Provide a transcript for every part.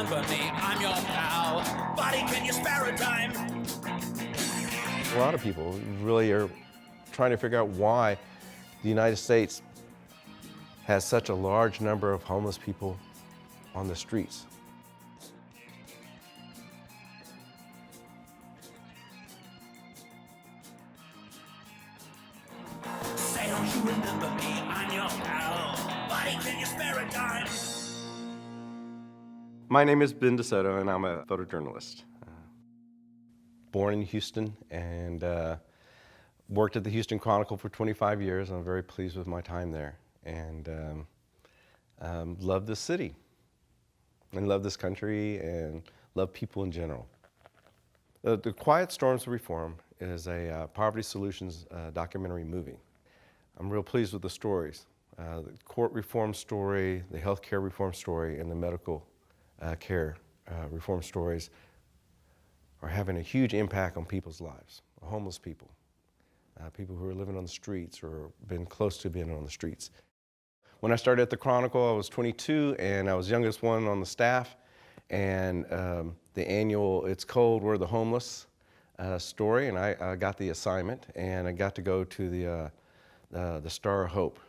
remember me? I'm your pal. Buddy, can you spare a dime? A lot of people really are trying to figure out why the United States has such a large number of homeless people on the streets. Say, don't you remember me? I'm your pal. Buddy, can you spare a dime? My name is Ben DeSoto, and I'm a photojournalist. Born in Houston and worked at the Houston Chronicle for 25 years. I'm very pleased with my time there, and love this city, and love this country, and love people in general. The QStorms Reform is a poverty solutions documentary movie. I'm real pleased with the stories. The court reform story, the healthcare reform story, and the medical care reform stories are having a huge impact on people's lives, homeless people, people who are living on the streets or been close to being on the streets. When I started at the Chronicle, I was 22 and I was the youngest one on the staff, and the annual It's Cold, We're the Homeless story, and I got the assignment, and I got to go to the Star of Hope,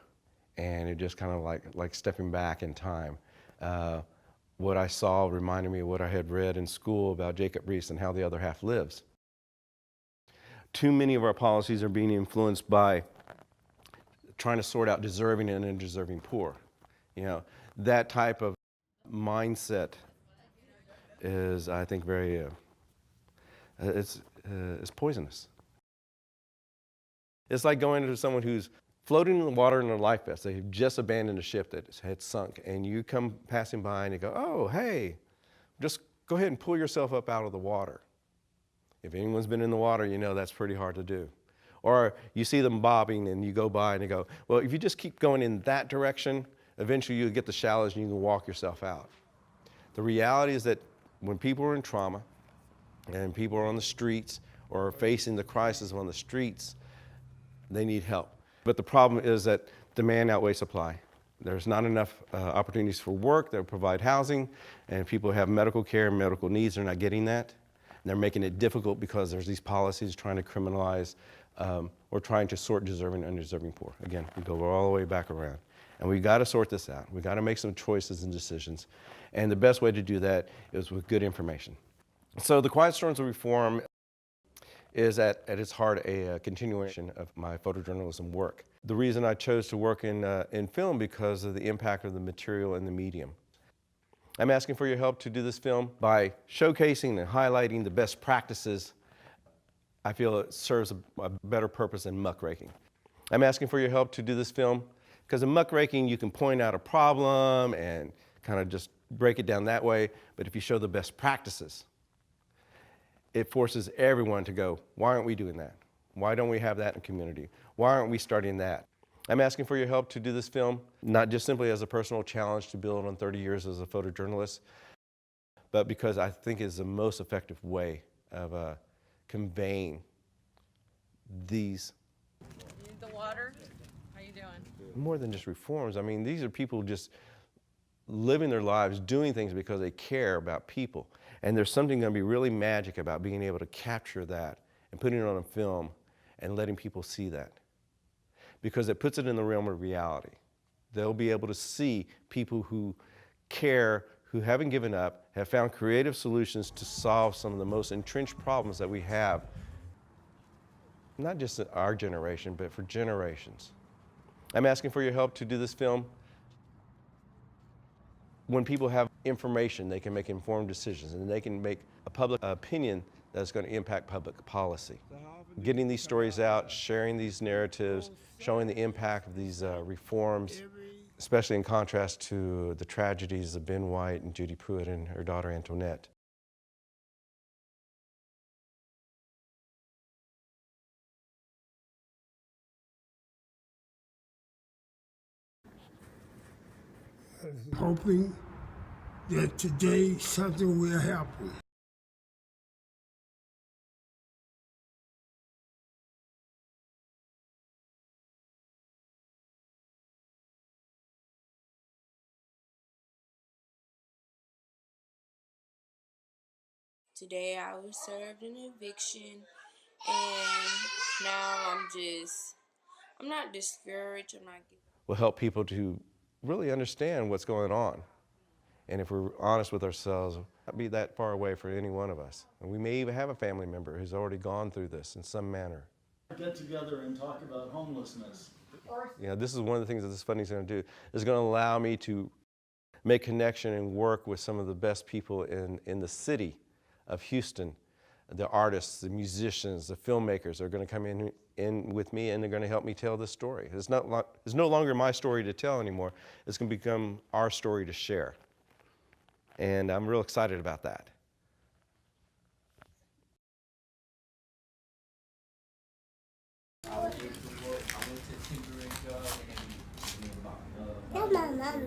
and it just kind of like stepping back in time. What I saw reminded me of what I had read in school about Jacob Riis and how the other half lives. Too many of our policies are being influenced by trying to sort out deserving and undeserving poor. You know, that type of mindset is, I think, very, it's poisonous. It's like going to someone who's floating in the water in a life vest. They've just abandoned a ship that had sunk, and you come passing by and you go, oh, hey, just go ahead and pull yourself up out of the water. If anyone's been in the water, you know that's pretty hard to do. Or you see them bobbing and you go by and you go, well, if you just keep going in that direction, eventually you'll get the shallows and you can walk yourself out. The reality is that when people are in trauma and people are on the streets or are facing the crisis on the streets, they need help. But the problem is that demand outweighs supply. There's not enough opportunities for work that provide housing, and people have medical care and medical needs. They're not getting that. And they're making it difficult because there's these policies trying to criminalize or trying to sort deserving and undeserving poor. Again, we go all the way back around. And we've got to sort this out. We've got to make some choices and decisions. And the best way to do that is with good information. So the QStorms Reform is at its heart a continuation of my photojournalism work. The reason I chose to work in film because of the impact of the material and the medium. I'm asking for your help to do this film by showcasing and highlighting the best practices. I feel it serves a better purpose than muckraking. I'm asking for your help to do this film because in muckraking you can point out a problem and kind of just break it down that way, but if you show the best practices, it forces everyone to go, why aren't we doing that? Why don't we have that in community? Why aren't we starting that? I'm asking for your help to do this film, not just simply as a personal challenge to build on 30 years as a photojournalist, but because I think it's the most effective way of conveying these. You need the water? How you doing? More than just reforms. I mean, these are people just living their lives, doing things because they care about people. And there's something going to be really magic about being able to capture that and putting it on a film and letting people see that. Because it puts it in the realm of reality. They'll be able to see people who care, who haven't given up, have found creative solutions to solve some of the most entrenched problems that we have, not just in our generation, but for generations. I'm asking for your help to do this film. When people have information, they can make informed decisions, and they can make a public opinion that's going to impact public policy. Getting these stories out, sharing these narratives, showing the impact of these reforms, especially in contrast to the tragedies of Ben White and Judy Pruitt and her daughter Antoinette. Hoping that today something will happen. Today I was served an eviction, and now I'm not discouraged. I'm not giving. Will help people to really understand what's going on. And if we're honest with ourselves, not be that far away for any one of us. And we may even have a family member who's already gone through this in some manner. Get together and talk about homelessness. You know, this is one of the things that this funding is going to do. It's going to allow me to make connection and work with some of the best people in the city of Houston. The artists, the musicians, the filmmakers are going to come in with me, and they're going to help me tell this story. It's no longer my story to tell anymore. It's going to become our story to share. And I'm real excited about that. Tell my mom.